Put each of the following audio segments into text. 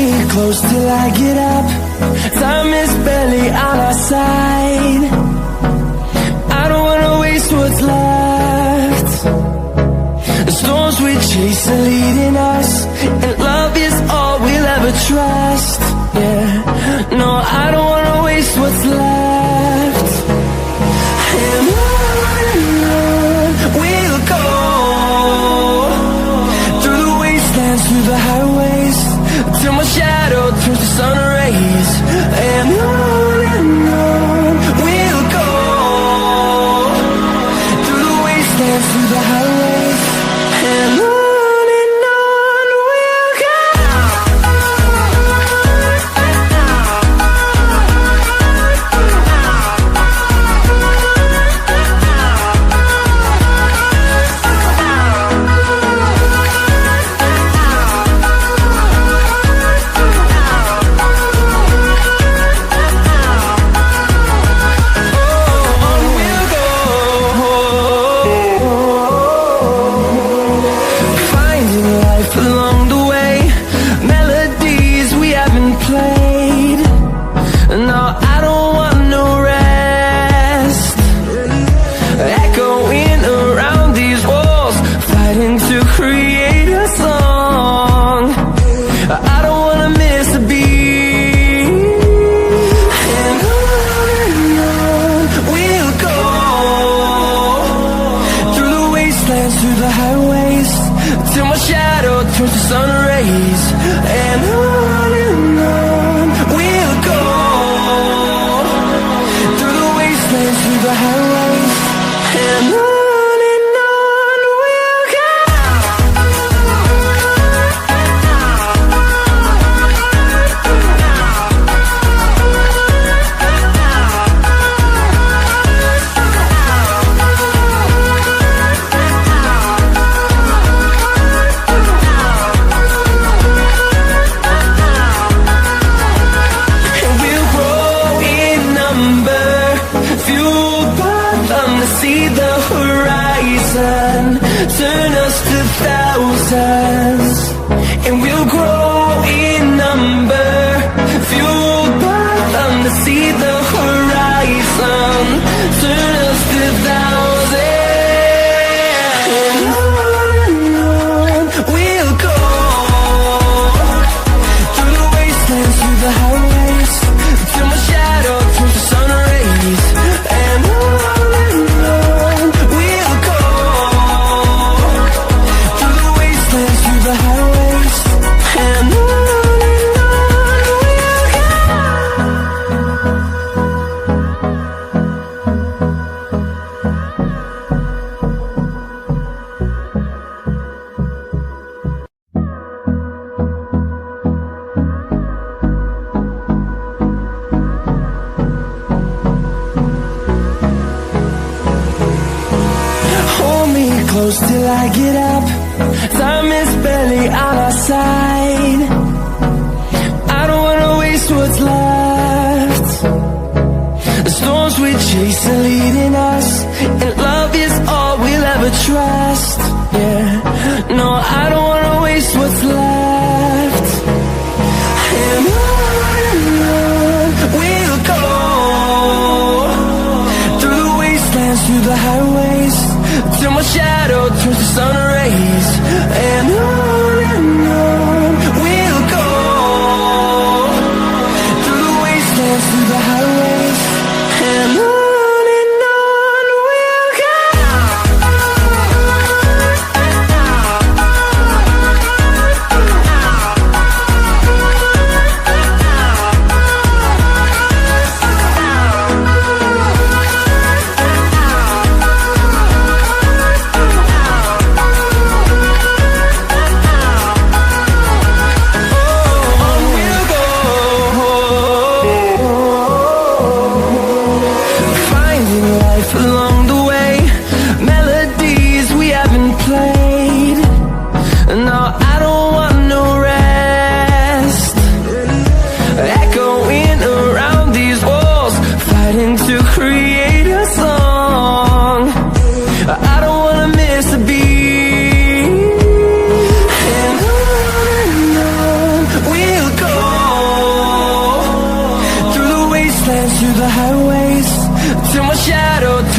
me close till I get up. Time is barely on our side. I don't wanna waste what's left. The storms we chase are leading us, and love is all we'll ever trust. Yeah, no, I don't wanna waste what's left. And on we'll go, through the wastelands, through the highways, till my shadow turns to sun rays. And on we'll go, through the wastelands, through the highways, and on we'll go. Till I get up, time is barely on our side. I don't wanna waste what's left. The storms we chase are leading us, and love is all we'll ever trust. Yeah, no, I don't wanna waste what's left. And on we'll go, through the wastelands, through the highways, till my shadow turns to sun rays. And on we'll go, through the wastelands, through the highways, and on we'll go.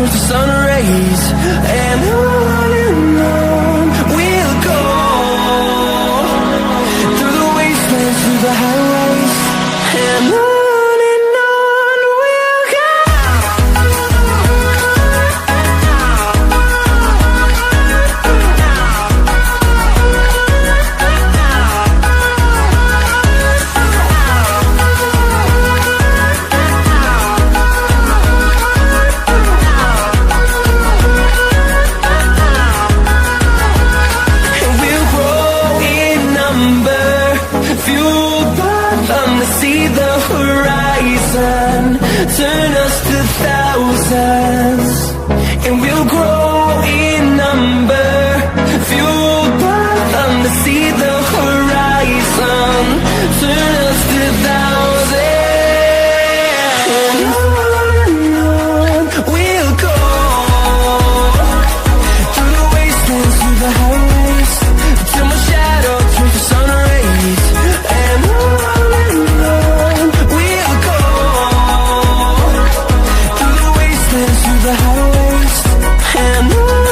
turns to sun rays, and on we'll go, through the wastelands, through the highways, and on we'll go. See the horizon, turn us to thousands, and we'll grow in number, fueled by them to see the horizon, turn us to thousands, and on we'll go, through the wastelands, through the highways, till my shadow turns to sun rays, and on the highways, and on we'll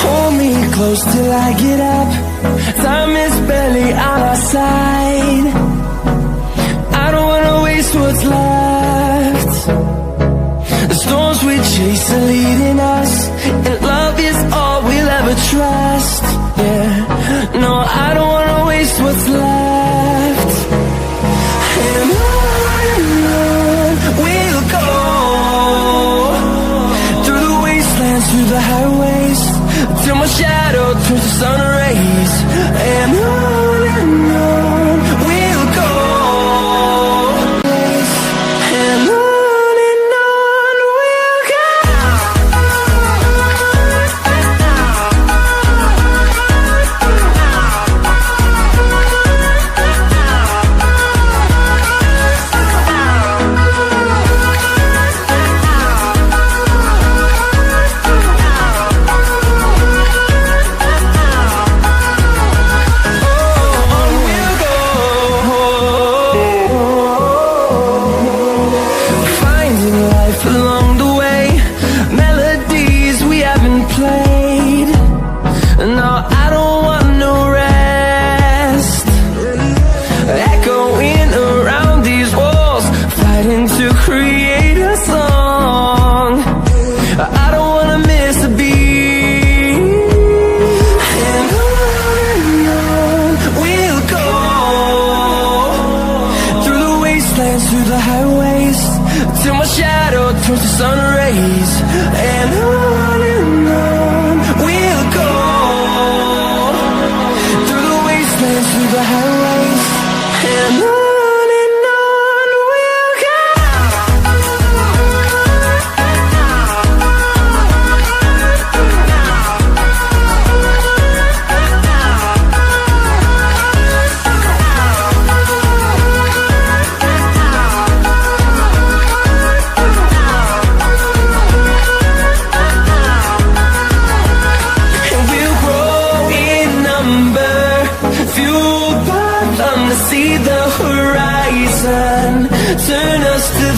hold me close till I get up. Time is barely on our side. I don't wanna waste what's left. The storms we chase are leading us, and love is all we'll ever trust. Yeah, no, I don't wanna waste what's left. And on we'll go, through the wastelands, through the highways, till my shadow turns to sun rays, and on we'll go, and on we'll go. Along the way, melodies we haven't played. No, I don't want no rest. Echoing around these walls, fighting to create a song. I don't wanna miss a beat. And on we'll go, through the wastelands, through the highways, till my shadow turns to sun rays, and on we'll go, through the wastelands, through the highways, and on. See the horizon, turn us to